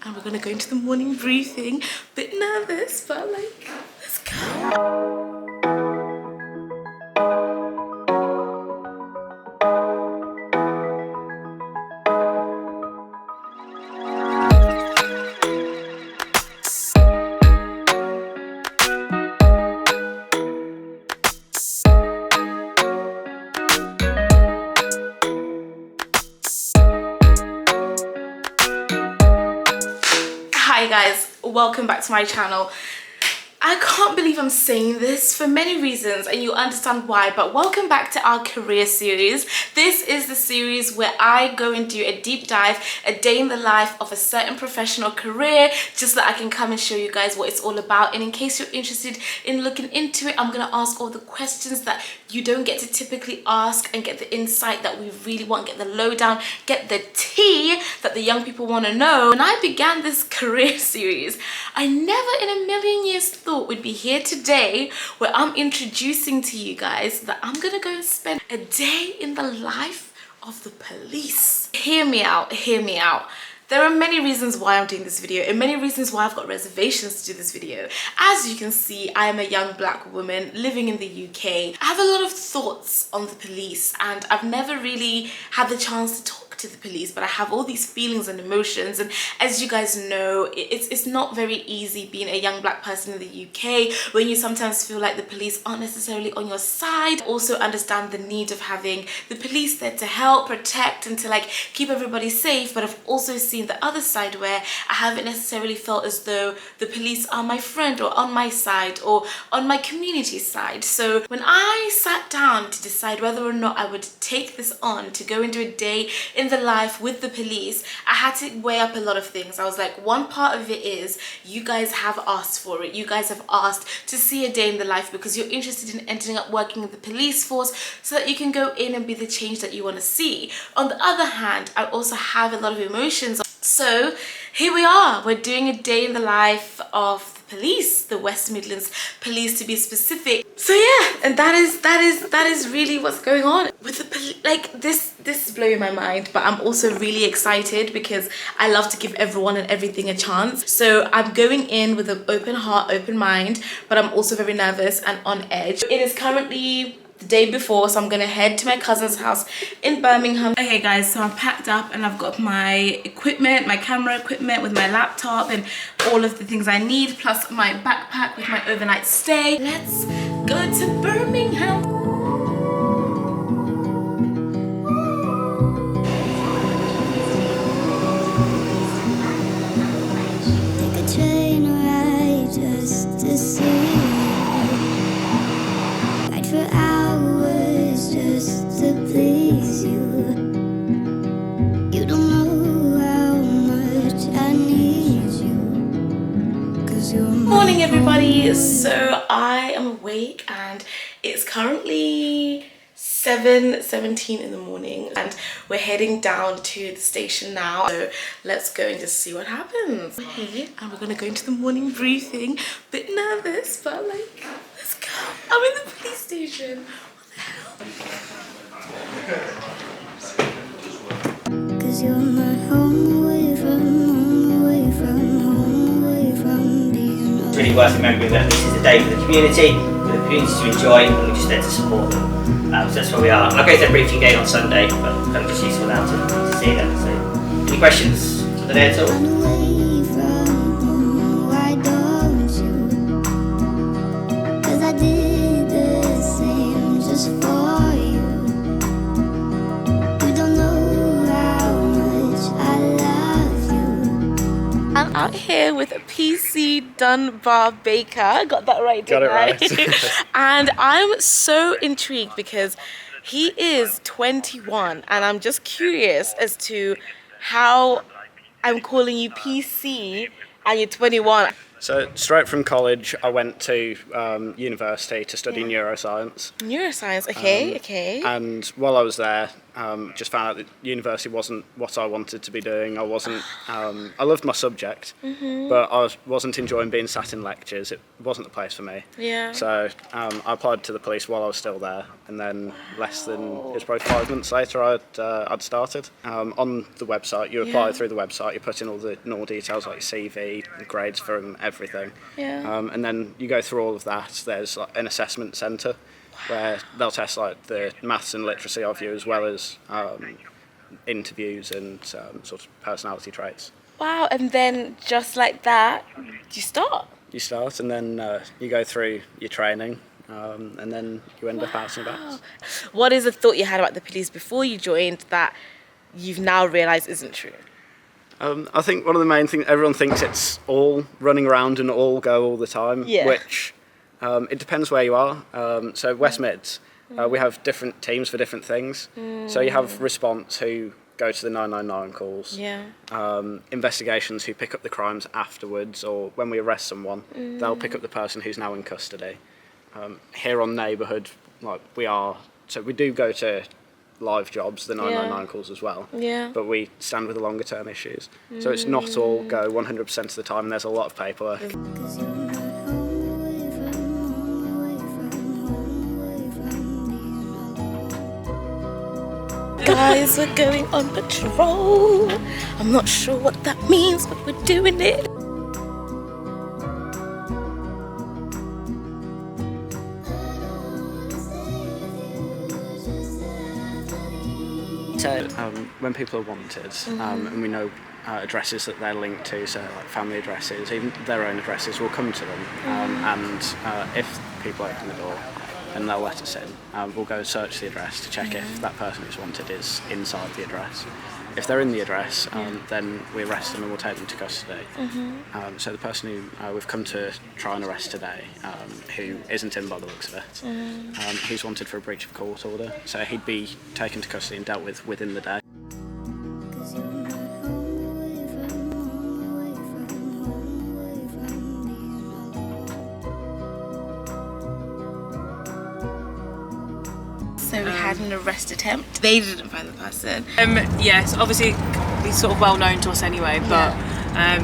and we're gonna go into the morning briefing. Bit nervous, but like, let's go. Hi guys, welcome back to my channel. I can't believe I'm saying this for many reasons and you'll understand why, but welcome back to our career series. This is the series where I go and do a deep dive, a day in the life of a certain professional career, just so that I can come and show you guys what it's all about. And in case you're interested in looking into it, I'm gonna ask all the questions that you don't get to typically ask and get the insight that we really want, get the lowdown, get the tea that the young people want to know. When I began this career series, I never in a million years thought we'd be here today where I'm introducing to you guys that I'm gonna go and spend a day in the life of the police. Hear me out, hear me out. There are many reasons why I'm doing this video and many reasons why I've got reservations to do this video. As you can see, I am a young black woman living in the UK. I have a lot of thoughts on the police and I've never really had the chance to talk to the police, but I have all these feelings and emotions, and as you guys know, it's not very easy being a young black person in the UK when you sometimes feel like the police aren't necessarily on your side. Also understand the need of having the police there to help, protect, and to like keep everybody safe, but I've also seen the other side where I haven't necessarily felt as though the police are my friend or on my side or on my community side. So when I sat down to decide whether or not I would take this on to go into a day in the life with the police, I had to weigh up a lot of things. I was like, one part of it is you guys have asked for it. You guys have asked to see a day in the life because you're interested in ending up working in the police force so that you can go in and be the change that you want to see. On the other hand, I also have a lot of emotions. So here we are, we're doing a day in the life of the police, the West Midlands Police to be specific. So yeah, and that is really what's going on with the police. Like this is blowing my mind, but I'm also really excited because I love to give everyone and everything a chance. So I'm going in with an open heart, open mind, but I'm also very nervous and on edge. It is currently the day before, so I'm gonna head to my cousin's house in Birmingham. Okay guys, so I've packed up and I've got my equipment, my camera equipment with my laptop and all of the things I need, plus my backpack with my overnight stay. Let's go to Birmingham. Take a train ride just to see you. Ride for hours just to please you. You don't know how much I need you. 'Cause you're my Morning everybody, so I am awake and it's currently 7:17 in the morning and we're heading down to the station now, so let's go and just see what happens. We're here and we're gonna go into the morning briefing. Bit nervous, but like, let's go. I'm in the police station. What the hell? 'Cause you're my home away from home, away from home, away from being It's really worth remembering that this is a day for the community to enjoy, and we're just there to support them. So that's where we are. I'll go to their briefing day on Sunday, but kind of just useful now to see them. So, any questions for the day at all? run away from home. Why don't you? 'Cause I did the same just for you. You don't know how much I love you. I'm out here with PC Dunbar Baker. Got that right, didn't Got it I? right. And I'm so intrigued because he is 21 and I'm just curious as to how I'm calling you PC and you're 21. So straight from college, I went to university to study neuroscience. Neuroscience, okay, okay. And while I was there, just found out that university wasn't what I wanted to be doing. I wasn't. I loved my subject, but I wasn't enjoying being sat in lectures. It wasn't the place for me. Yeah. So I applied to the police while I was still there, and then less than it was probably 5 months later I'd started. On the website, you apply through the website. You put in all the normal details like CV, grades from everything, and then you go through all of that. There's like an assessment centre where they'll test like the maths and literacy of you, as well as interviews and sort of personality traits. Wow, and then just like that, you start. You start, and then you go through your training, and then you end up out and about. What is a thought you had about the police before you joined that you've now realised isn't true? I think one of the main things, everyone thinks it's all running around and all go all the time, which it depends where you are. So West Mids, we have different teams for different things. So you have response, who go to the 999 calls. Investigations, who pick up the crimes afterwards, or when we arrest someone, they'll pick up the person who's now in custody. Here on neighbourhood, like we do go to live jobs, the 999 calls as well. But we stand with the longer term issues. So it's not all go 100% of the time. There's a lot of paperwork. Guys, we're going on patrol. I'm not sure what that means, but we're doing it. So when people are wanted, and we know addresses that they're linked to, so like family addresses, even their own addresses, we'll come to them, and if people open the door and they'll let us in, we'll go search the address to check if that person who's wanted is inside the address. If they're in the address, then we arrest them and we'll take them to custody. So the person who we've come to try and arrest today, who isn't in by the looks of it, he's wanted for a breach of court order, so he'd be taken to custody and dealt with within the day. So we had an arrest attempt. They didn't find the person. Yes, obviously he's sort of well known to us anyway, but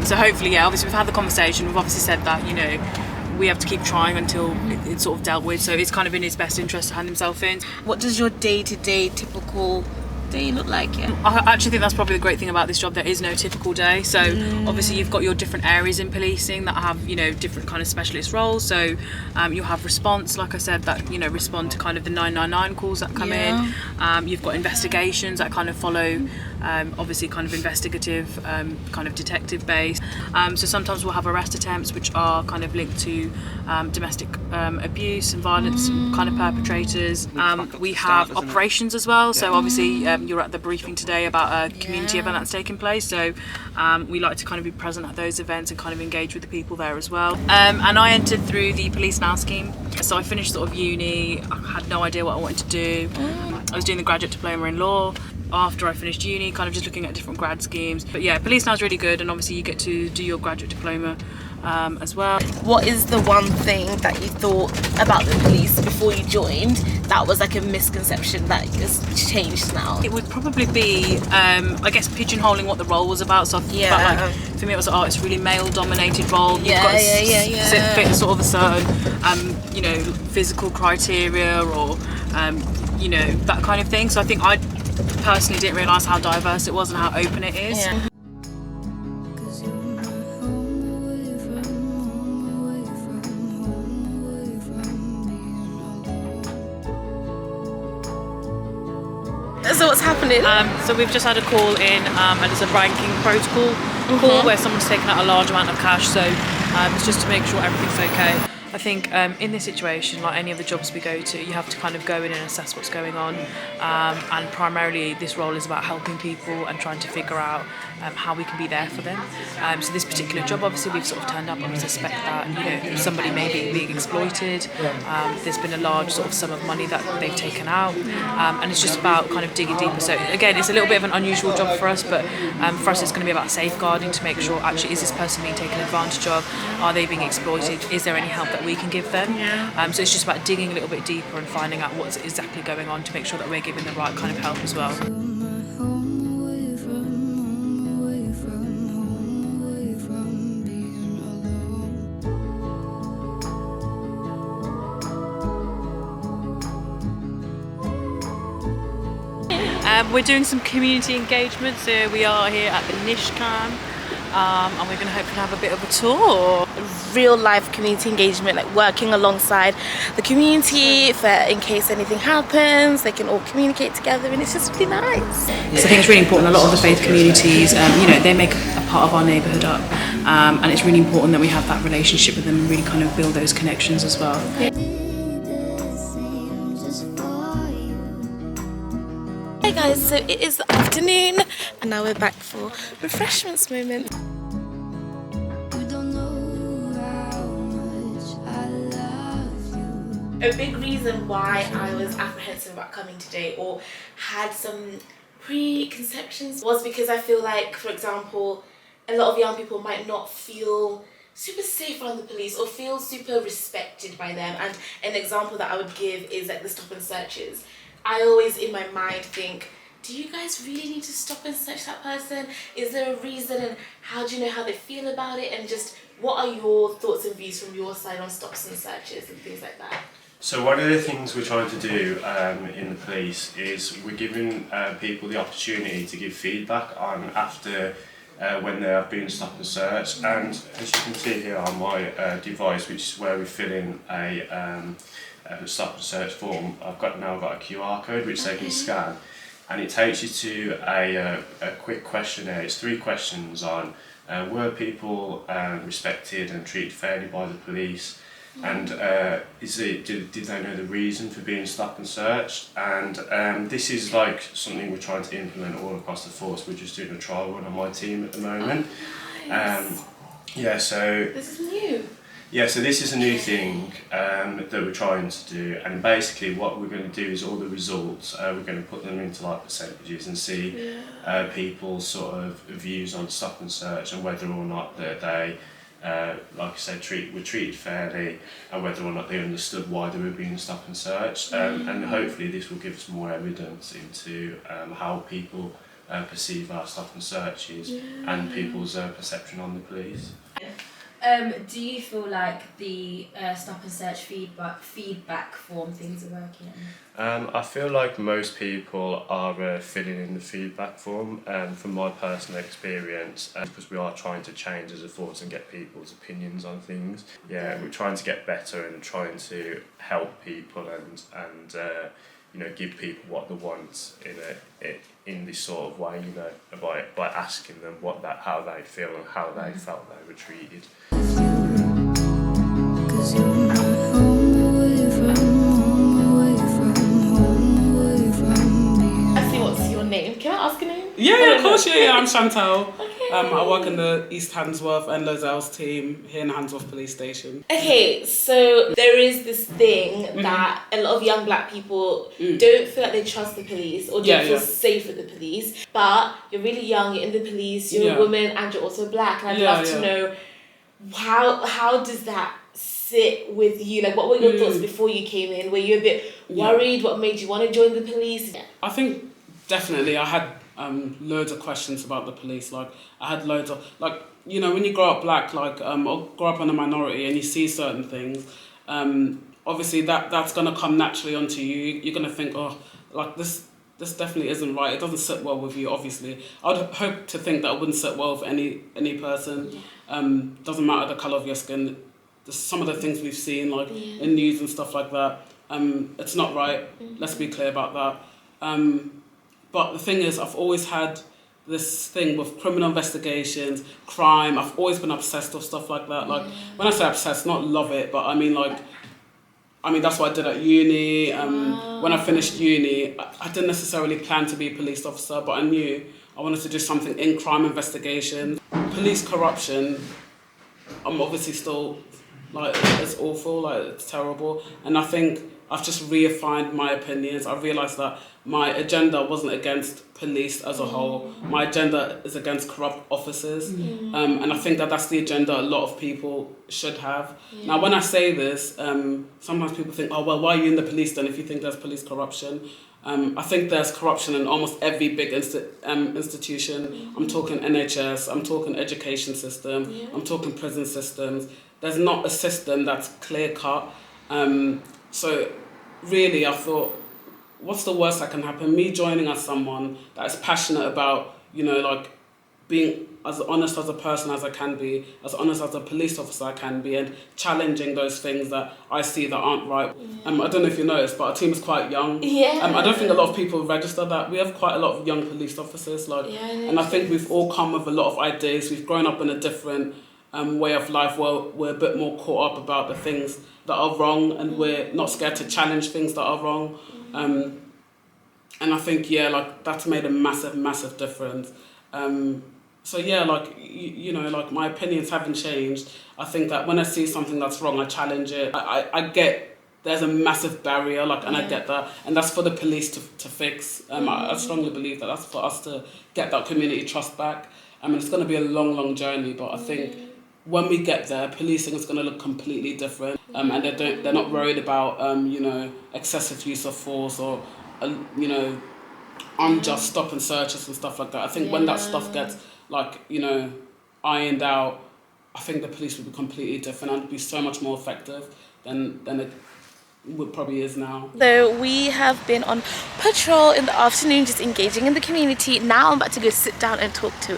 so hopefully, obviously we've had the conversation. We've obviously said that, you know, we have to keep trying until it's sort of dealt with, so it's kind of in his best interest to hand himself in. What does your day-to-day typical day look like? I actually think that's probably the great thing about this job. There is no typical day. So obviously you've got your different areas in policing that have, you know, different kind of specialist roles. So you'll have response, like I said, that, you know, respond to kind of the 999 calls that come in. You've got investigations that kind of follow, obviously kind of investigative, kind of detective based. So sometimes we'll have arrest attempts which are kind of linked to domestic abuse and violence kind of perpetrators. We have operations as well. So obviously you're at the briefing today about a community event that's taking place, so we like to kind of be present at those events and kind of engage with the people there as well. And I entered through the Police Now scheme, so I finished sort of uni. I had no idea what I wanted to do. I was doing the graduate diploma in law. After I finished uni, kind of just looking at different grad schemes. But yeah, Police Now is really good, and obviously you get to do your graduate diploma as well. What is the one thing that you thought about the police before you joined that was like a misconception that is changed now? It would probably be, I guess, pigeonholing what the role was about. So I felt like for me it was like, it's a really male-dominated role. You've got to fit sort of a certain, you know, physical criteria or, you know, that kind of thing. So I think I personally didn't realise how diverse it was and how open it is. So what's happening? So we've just had a call in, and it's a ranking protocol call where someone's taken out a large amount of cash. So it's just to make sure everything's okay. I think in this situation, like any of the jobs we go to, you have to kind of go in and assess what's going on. And primarily this role is about helping people and trying to figure out how we can be there for them. So this particular job, obviously we've sort of turned up and we suspect that, you know, somebody may be being exploited. There's been a large sort of sum of money that they've taken out, and it's just about kind of digging deeper. So again, it's a little bit of an unusual job for us, but for us it's going to be about safeguarding to make sure actually is this person being taken advantage of, are they being exploited, is there any help that we can give them. So it's just about digging a little bit deeper and finding out what's exactly going on to make sure that we're giving the right kind of help as well. We're doing some community engagement, so we are here at the Niche Camp, and we're going to hopefully have a bit of a tour. Real life community engagement, like working alongside the community for in case anything happens, they can all communicate together, and it's just really nice. So I think it's really important. A lot of the faith communities, you know, they make a part of our neighbourhood up, and it's really important that we have that relationship with them and really kind of build those connections as well. Hey guys, so it is the afternoon and now we're back for refreshments moment. You don't know how much I love you. A big reason why I was apprehensive about coming today or had some preconceptions was because I feel like, for example, a lot of young people might not feel super safe around the police or feel super respected by them. And an example that I would give is like the stop and searches. I always in my mind think, do you guys really need to stop and search that person? Is there a reason, and how do you know how they feel about it? And just what are your thoughts and views from your side on stops and searches and things like that? So one of the things we're trying to do in the police is we're giving people the opportunity to give feedback on after when they have been stopped and searched. And as you can see here on my device, which is where we fill in a stop and search form, I've now got a QR code which they can scan, and it takes you to a quick questionnaire. It's 3 questions on were people respected and treated fairly by the police, and did they know the reason for being stopped and searched. And this is like something we're trying to implement all across the force. We're just doing a trial run on my team at the moment. Nice. So this is new. Yeah, so this is a new thing that we're trying to do, and basically what we're going to do is all the results, we're going to put them into like percentages and see people's sort of views on stop and search and whether or not that they, like I said, were treated fairly, and whether or not they understood why they were being stopped and searched. And hopefully this will give us more evidence into how people perceive our stop and searches and people's perception on the police. Do you feel like the stop and search feedback form things are working? I feel like most people are filling in the feedback form, from my personal experience, because we are trying to change as a force and get people's opinions on things. Yeah, we're trying to get better and trying to help people and you know, give people what they want in this sort of way, you know, by asking them how they feel and how they felt they were treated. Cause you're my home away from me. Actually, what's your name? Can I ask a name? Yeah, of course, yeah, I'm Chantal. Okay. I work in the East Handsworth and Lozells team here in Handsworth Police Station. Okay, so there is this thing that a lot of young black people don't feel like they trust the police or don't feel safe with the police. But you're really young, you're in the police, you're a woman, and you're also black. And I'd love to know how does that sit with you? Like, what were your thoughts before you came in? Were you a bit worried? What made you want to join the police? I think definitely I had loads of questions about the police. Like, I had loads of, like, you know, when you grow up black, like, or grow up in a minority and you see certain things, obviously that's going to come naturally onto you. You're going to think, oh, like, this definitely isn't right. It doesn't sit well with you, obviously. I'd hope to think that it wouldn't sit well with any person. Doesn't matter the colour of your skin. Some of the things we've seen, like, in news and stuff like that, it's not right. Let's be clear about that. But the thing is, I've always had this thing with criminal investigations, crime. I've always been obsessed with stuff like that. Like, when I say obsessed, not love it, but I mean that's what I did at uni. When I finished uni, I didn't necessarily plan to be a police officer, but I knew I wanted to do something in crime investigation. Police corruption, I'm obviously still, like, it's awful, like, it's terrible. And I think I've just refined my opinions. I realised that my agenda wasn't against police as a whole. My agenda is against corrupt officers. And I think that that's the agenda a lot of people should have. Now, when I say this, sometimes people think, oh, well, why are you in the police then if you think there's police corruption? I think there's corruption in almost every big institution. I'm talking NHS, I'm talking education system, I'm talking prison systems. There's not a system that's clear cut. So really I thought, what's the worst that can happen? Me joining as someone that is passionate about, you know, like being as honest as a person as I can be, as honest as a police officer I can be, and challenging those things that I see that aren't right. I don't know if you noticed, but our team is quite young. I don't think a lot of people register that. We have quite a lot of young police officers, and I think we've all come with a lot of ideas. We've grown up in a different way of life where we're a bit more caught up about the things that are wrong, and we're not scared to challenge things that are wrong. And I think, like, that's made a massive difference. So like, you know, like, my opinions haven't changed. I think that when I see something that's wrong, I challenge it. I get there's a massive barrier, like, and I get that, and that's for the police to fix. I strongly believe that that's for us to get that community trust back. I mean, it's going to be a long journey, but I think when we get there, policing is going to look completely different, and they're not worried about you know, excessive use of force or you know, unjust stop and searches and stuff like that. I think when that stuff gets, like, you know, ironed out, I think the police would be completely different and be so much more effective than it probably is now. So we have been on patrol in the afternoon, just engaging in the community. Now I'm about to go sit down and talk to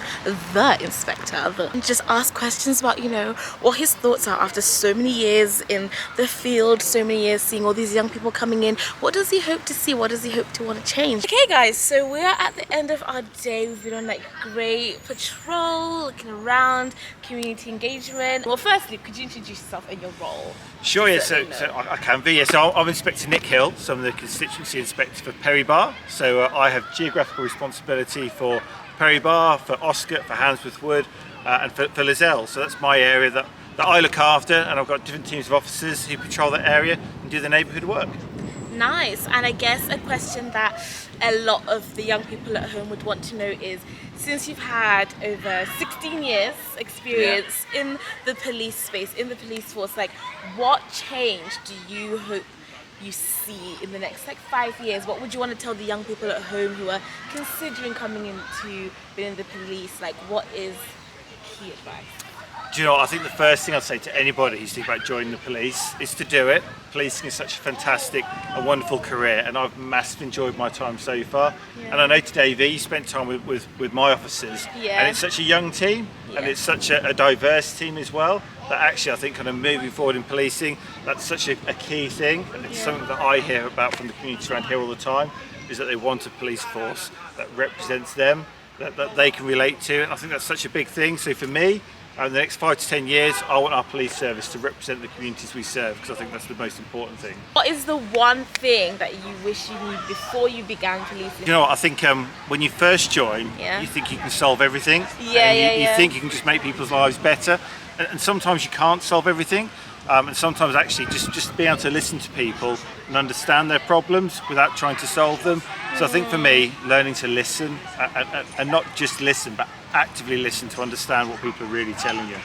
the inspector and just ask questions about, you know, what his thoughts are after so many years in the field, so many years seeing all these young people coming in. What does he hope to see? What does he hope to want to change? Okay guys, so we're at the end of our day. We've been on like great patrol, looking around, community engagement. Well, firstly, could you introduce yourself and your role? Sure, yes, so I can be. Yes, so I'm Inspector Nick Hill, so I'm the constituency inspector for Perry Bar. So I have geographical responsibility for Perry Bar, for Oscott, for Handsworth Wood, and for Lizelle. So that's my area that I look after, and I've got different teams of officers who patrol that area and do the neighbourhood work. Nice. And I guess a question that a lot of the young people at home would want to know is, since you've had over 16 years experience in the police space, in the police force, like, what change do you hope you see in the next, like, 5 years? What would you want to tell the young people at home who are considering coming into being in the police? Like, what is key advice? Do you know what, I think the first thing I'd say to anybody who's thinking about joining the police is to do it. Policing is such a fantastic and wonderful career, and I've massively enjoyed my time so far. And I know today V spent time with my officers, and it's such a young team, and it's such a diverse team as well, that actually I think kind of moving forward in policing, that's such a key thing, and it's something that I hear about from the community around here all the time, is that they want a police force that represents them, that they can relate to, and I think that's such a big thing. So for me, in the next 5 to 10 years, I want our police service to represent the communities we serve, because I think that's the most important thing. What is the one thing that you wish you knew before you began policing? You know what, I think when you first join, you think you can solve everything. You think you can just make people's lives better. And sometimes you can't solve everything. And sometimes actually just being able to listen to people and understand their problems without trying to solve them. So I think for me, learning to listen, and not just listen, but actively listen to understand what people are really telling you.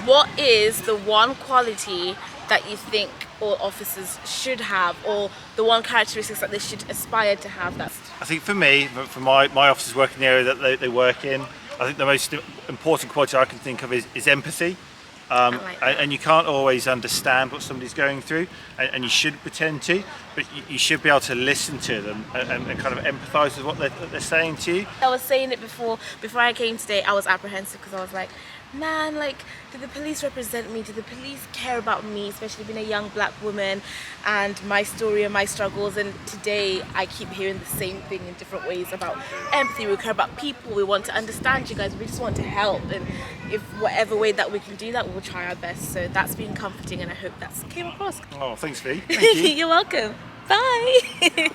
What is the one quality that you think all officers should have, or the one characteristics that they should aspire to have? I think for me, for my officers working in the area that they work in, I think the most important quality I can think of is empathy. And you can't always understand what somebody's going through, and you shouldn't pretend to, but you should be able to listen to them and kind of empathise with what they're saying to you. I was saying it before I came today. I was apprehensive because I was like, man, like, do the police represent me? Do the police care about me, especially being a young black woman and my story and my struggles? And today I keep hearing the same thing in different ways about empathy. We care about people, we want to understand you guys, we just want to help, and if whatever way that we can do that, we'll try our best. So that's been comforting, and I hope that's came across. Oh, thanks V. Thank you. You're welcome. Bye.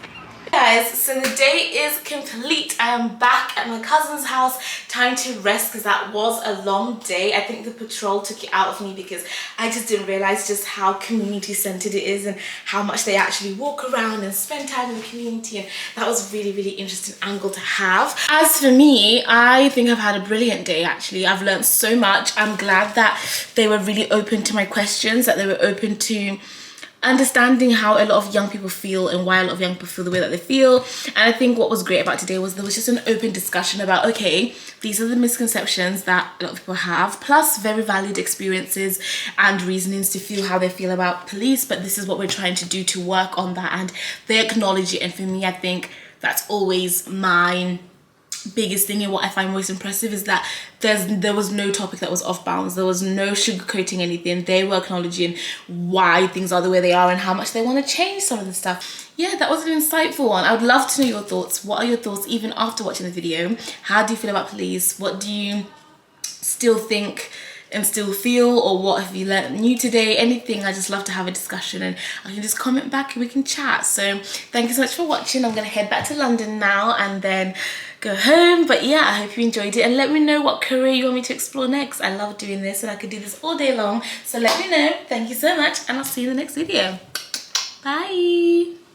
Guys, so the day is complete. I am back at my cousin's house, time to rest because that was a long day. I think the patrol took it out of me because I just didn't realize just how community centered it is and how much they actually walk around and spend time in the community, and that was really, really interesting angle to have. As for me, I think I've had a brilliant day actually. I've learned so much. I'm glad that they were really open to my questions, that they were open to understanding how a lot of young people feel and why a lot of young people feel the way that they feel. And I think what was great about today was there was just an open discussion about, okay, these are the misconceptions that a lot of people have, plus very valid experiences and reasonings to feel how they feel about police, but this is what we're trying to do to work on that, and they acknowledge it. And for me, I think that's always my biggest thing, and what I find most impressive is that there was no topic that was off bounds. There was no sugarcoating anything. They were acknowledging why things are the way they are and how much they want to change some of the stuff. Yeah, that was an insightful one. I would love to know your thoughts. What are your thoughts even after watching the video? How do you feel about police? What do you still think and still feel, or what have you learned new today? Anything. I just love to have a discussion, and I can just comment back and we can chat. So thank you so much for watching. I'm gonna head back to London now and then go home. But yeah, I hope you enjoyed it, and let me know what career you want me to explore next. I love doing this and I could do this all day long, so let me know. Thank you so much, and I'll see you in the next video. Bye.